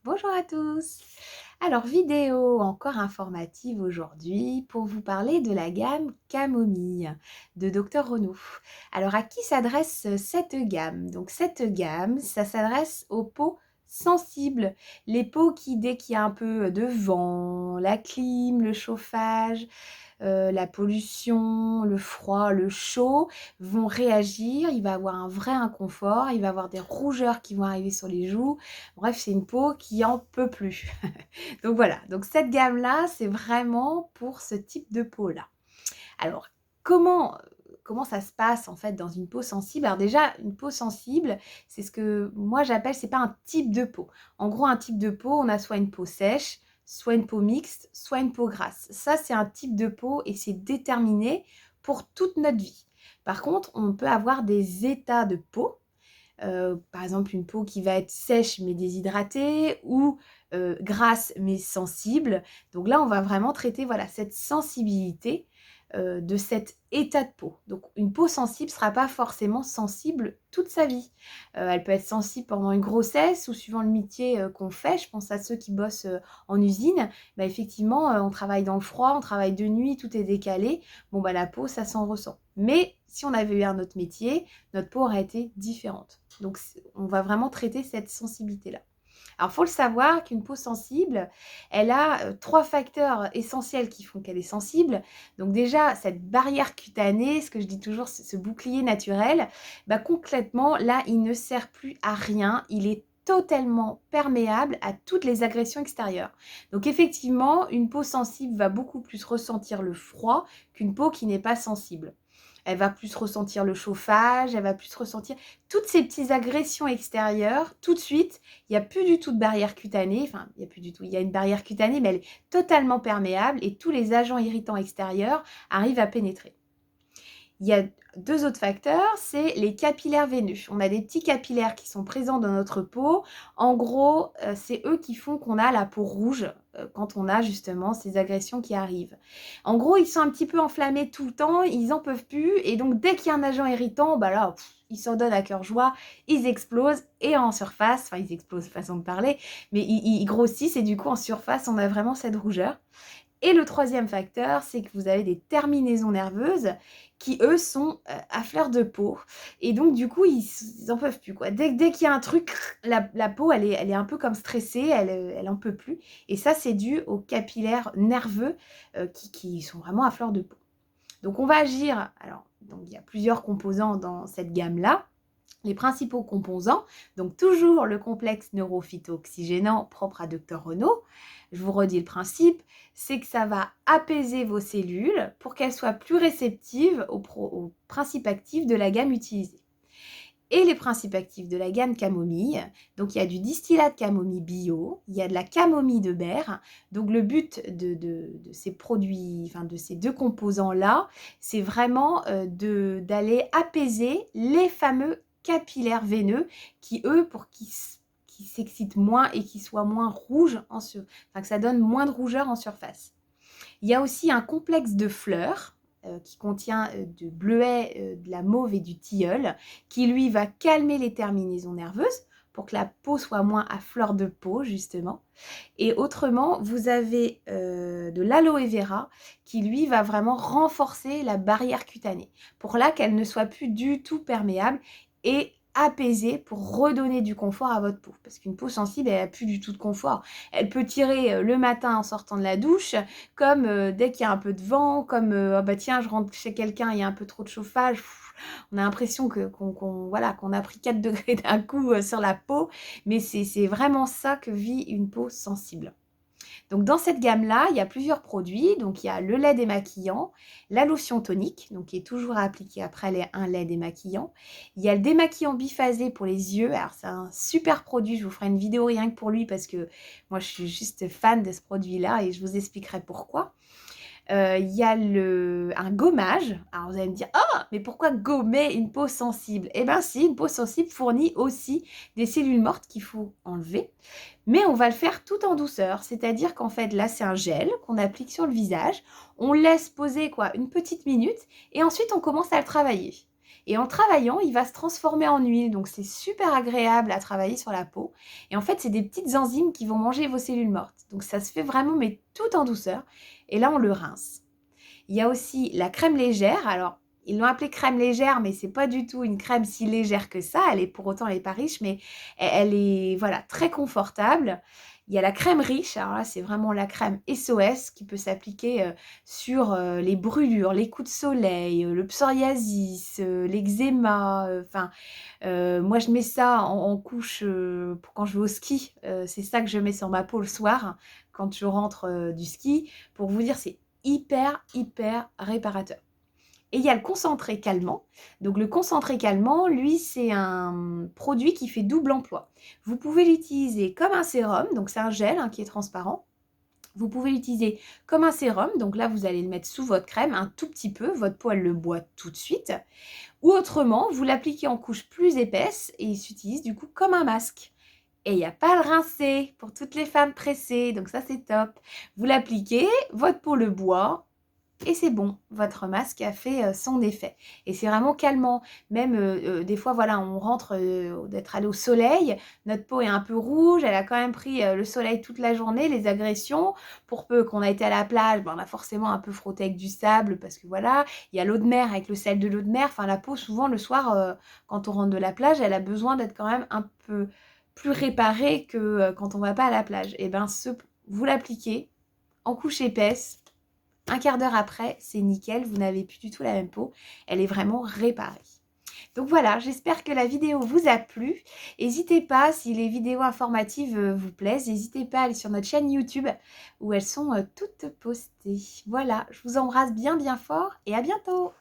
Bonjour à tous. Alors, vidéo encore informative aujourd'hui pour vous parler de la gamme Camomille de Dr Renaud. Alors, à qui s'adresse cette gamme? Donc, cette gamme, ça s'adresse aux peaux sensibles. Les peaux qui, dès qu'il y a un peu de vent, la clim, le chauffage, la pollution, le froid, le chaud vont réagir. Il va avoir un vrai inconfort, il va avoir des rougeurs qui vont arriver sur les joues. Bref, c'est une peau qui en peut plus. Donc voilà, donc cette gamme-là, c'est vraiment pour ce type de peau-là. Alors, comment, comment ça se passe en fait dans une peau sensible? Alors déjà, une peau sensible, c'est ce que moi j'appelle, c'est pas un type de peau. En gros, un type de peau, on a soit une peau sèche, soit une peau mixte, soit une peau grasse. Ça, c'est un type de peau et c'est déterminé pour toute notre vie. Par contre, on peut avoir des états de peau. Par exemple, une peau qui va être sèche mais déshydratée ou grasse mais sensible. Donc là, on va vraiment traiter voilà, cette sensibilité de cet état de peau. Donc une peau sensible ne sera pas forcément sensible toute sa vie. Elle peut être sensible pendant une grossesse ou suivant le métier qu'on fait. Je pense à ceux qui bossent en usine. Bah, effectivement, on travaille dans le froid, on travaille de nuit, tout est décalé. Bon, bah, la peau, ça s'en ressent. Mais si on avait eu un autre métier, notre peau aurait été différente. Donc on va vraiment traiter cette sensibilité-là. Alors, il faut le savoir qu'une peau sensible, elle a 3 facteurs essentiels qui font qu'elle est sensible. Donc déjà, cette barrière cutanée, ce que je dis toujours, ce bouclier naturel, bah, concrètement, là, il ne sert plus à rien. Il est totalement perméable à toutes les agressions extérieures. Donc effectivement, une peau sensible va beaucoup plus ressentir le froid qu'une peau qui n'est pas sensible. Elle va plus ressentir le chauffage, elle va plus ressentir toutes ces petites agressions extérieures. Tout de suite, il n'y a plus du tout de barrière cutanée. Enfin, il n'y a plus du tout. Il y a une barrière cutanée, mais elle est totalement perméable et tous les agents irritants extérieurs arrivent à pénétrer. Il y a 2 autres facteurs, c'est les capillaires veineux. On a des petits capillaires qui sont présents dans notre peau. En gros, c'est eux qui font qu'on a la peau rouge quand on a justement ces agressions qui arrivent. En gros, ils sont un petit peu enflammés tout le temps, ils en peuvent plus et donc dès qu'il y a un agent irritant, bah là, ils s'en donnent à cœur joie, ils explosent et en surface, enfin ils explosent façon de parler, mais ils grossissent et du coup en surface, on a vraiment cette rougeur. Et le troisième facteur, c'est que vous avez des terminaisons nerveuses qui, eux, sont à fleur de peau. Et donc, du coup, ils n'en peuvent plus, quoi. Dès qu'il y a un truc, la peau, elle est un peu comme stressée, elle en peut plus. Et ça, c'est dû aux capillaires nerveux qui sont vraiment à fleur de peau. Donc, on va agir. Alors, donc, il y a plusieurs composants dans cette gamme-là. Les principaux composants, donc toujours le complexe neurophyto-oxygénant propre à Dr Renaud. Je vous redis le principe, c'est que ça va apaiser vos cellules pour qu'elles soient plus réceptives aux principes actifs de la gamme utilisée. Et les principes actifs de la gamme camomille, donc il y a du distillat de camomille bio, il y a de la camomille de berre. Donc le but de ces produits, enfin de ces 2 composants-là, c'est vraiment d'aller apaiser les fameux capillaires veineux qui, eux, pour qu'ils s'excitent moins et qu'ils soient moins rouges, enfin que ça donne moins de rougeur en surface. Il y a aussi un complexe de fleurs qui contient du bleuet, de la mauve et du tilleul, qui lui va calmer les terminaisons nerveuses pour que la peau soit moins à fleur de peau, justement. Et autrement, vous avez de l'aloe vera qui, lui, va vraiment renforcer la barrière cutanée pour là qu'elle ne soit plus du tout perméable et apaisée pour redonner du confort à votre peau. Parce qu'une peau sensible, elle n'a plus du tout de confort. Elle peut tirer le matin en sortant de la douche, comme dès qu'il y a un peu de vent, comme oh bah tiens, je rentre chez quelqu'un, il y a un peu trop de chauffage. On a l'impression qu'on a pris 4 degrés d'un coup sur la peau, mais c'est vraiment ça que vit une peau sensible. Donc dans cette gamme-là, il y a plusieurs produits. Donc il y a le lait démaquillant, la lotion tonique, donc qui est toujours à appliquer après un lait démaquillant. Il y a le démaquillant biphasé pour les yeux. Alors c'est un super produit, je vous ferai une vidéo rien que pour lui parce que moi je suis juste fan de ce produit-là et je vous expliquerai pourquoi. Il y a un gommage. Alors vous allez me dire, ah, mais pourquoi gommer une peau sensible? Eh bien si, une peau sensible fournit aussi des cellules mortes qu'il faut enlever. Mais on va le faire tout en douceur. C'est-à-dire qu'en fait, là, c'est un gel qu'on applique sur le visage. On laisse poser quoi, une petite minute et ensuite on commence à le travailler. Et en travaillant, il va se transformer en huile. Donc c'est super agréable à travailler sur la peau. Et en fait, c'est des petites enzymes qui vont manger vos cellules mortes. Donc ça se fait vraiment, mais tout en douceur. Et là, on le rince. Il y a aussi la crème légère. Alors, ils l'ont appelée crème légère, mais c'est pas du tout une crème si légère que ça. Elle est pour autant, elle est pas riche, mais elle est voilà très confortable. Il y a la crème riche. Alors là, c'est vraiment la crème SOS qui peut s'appliquer sur les brûlures, les coups de soleil, le psoriasis, l'eczéma. Enfin, moi, je mets ça en couche pour quand je vais au ski. C'est ça que je mets sur ma peau le soir quand je rentre du ski. Pour vous dire, c'est hyper réparateur. Et il y a le concentré calmant. Donc le concentré calmant, lui, c'est un produit qui fait double emploi. Vous pouvez l'utiliser comme un sérum, donc c'est un gel qui est transparent. Vous pouvez l'utiliser comme un sérum, donc là vous allez le mettre sous votre crème un tout petit peu, votre peau elle le boit tout de suite. Ou autrement, vous l'appliquez en couche plus épaisse et il s'utilise du coup comme un masque. Et il n'y a pas à le rincer pour toutes les femmes pressées, donc ça c'est top. Vous l'appliquez, votre peau le boit, et c'est bon, votre masque a fait son effet. Et c'est vraiment calmant. Même des fois, voilà, on rentre d'être allé au soleil, notre peau est un peu rouge, elle a quand même pris le soleil toute la journée, les agressions. Pour peu qu'on a été à la plage, on a forcément un peu frotté avec du sable parce que voilà, il y a l'eau de mer avec le sel de l'eau de mer. Enfin, la peau, souvent le soir, quand on rentre de la plage, elle a besoin d'être quand même un peu plus réparée que quand on va pas à la plage. Et bien, vous l'appliquez en couche épaisse. Un quart d'heure après, c'est nickel, vous n'avez plus du tout la même peau. Elle est vraiment réparée. Donc voilà, j'espère que la vidéo vous a plu. N'hésitez pas, si les vidéos informatives vous plaisent, n'hésitez pas à aller sur notre chaîne YouTube où elles sont toutes postées. Voilà, je vous embrasse bien fort et à bientôt.